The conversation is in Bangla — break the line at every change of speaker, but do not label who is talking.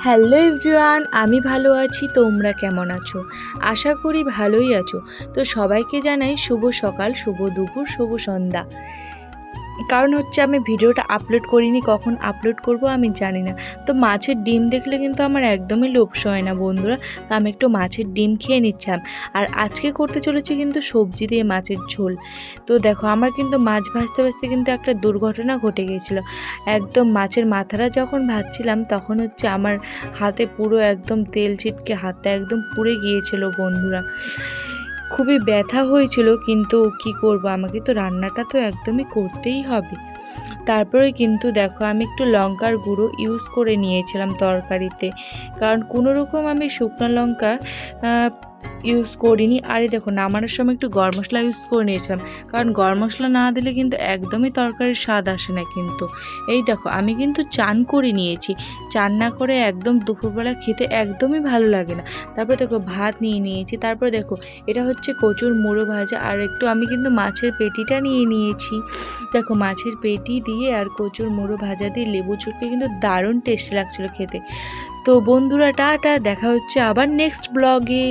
হ্যালো এভরিওয়ান, আমি ভালো আছি। তোমরা কেমন আছো? আশা করি ভালোই আছো। তো সবাইকে জানাই শুভ সকাল, শুভ দুপুর, শুভ সন্ধ্যা। কারণ হচ্ছে আমি ভিডিওটা আপলোড করিনি, কখন আপলোড করব আমি জানি না। তো মাছের ডিম দেখলে কিন্তু আমার একদমই লোভ সয় না বন্ধুরা। তো আমি একটু মাছের ডিম খেয়ে নিচ্ছিলাম। আর আজকে করতে চলেছি কিন্তু সবজি দিয়ে মাছের ঝোল। তো দেখো, আমার কিন্তু মাছ ভাজতে ভাজতে কিন্তু একটা দুর্ঘটনা ঘটে গিয়েছিল। একদম মাছের মাথাটা যখন ভাজছিলাম তখন হচ্ছে আমার হাতে পুরো একদম তেল ছিটকে হাতটা একদম পুড়ে গিয়েছিল বন্ধুরা। খুবই ব্যথা হয়েছিল, কিন্তু কি করব, আমাকে তো রান্নাটা তো একদমই করতেই হবে। তারপরে কিন্তু দেখো, আমি একটু লঙ্কার গুঁড়ো ইউজ করে নিয়েছিলাম তরকারিতে, কারণ কোনো রকম আমি শুকনো লঙ্কা ইউজ করিনি। আর এই দেখো, নামানোর সময় একটু গরম মশলা ইউজ করে নিয়েছিলাম, কারণ গরম মশলা না দিলে কিন্তু একদমই তরকারির স্বাদ আসে না। কিন্তু এই দেখো, আমি কিন্তু চান করে নিয়েছি। চান না করে একদম দুপুরবেলা খেতে একদমই ভালো লাগে না। তারপরে দেখো, ভাত নিয়ে নিয়েছি। তারপরে দেখো, এটা হচ্ছে কচুর মুড়ো ভাজা, আর একটু আমি কিন্তু মাছের পেটিটা নিয়ে নিয়েছি। দেখো, মাছের পেটি দিয়ে আর কচুর মুড়ো ভাজা দিয়ে লেবু চুটকে কিন্তু দারুণ টেস্টি লাগছিল খেতে। তো বন্ধুরা, টাটা, দেখা হচ্ছে আবার নেক্সট ব্লগে।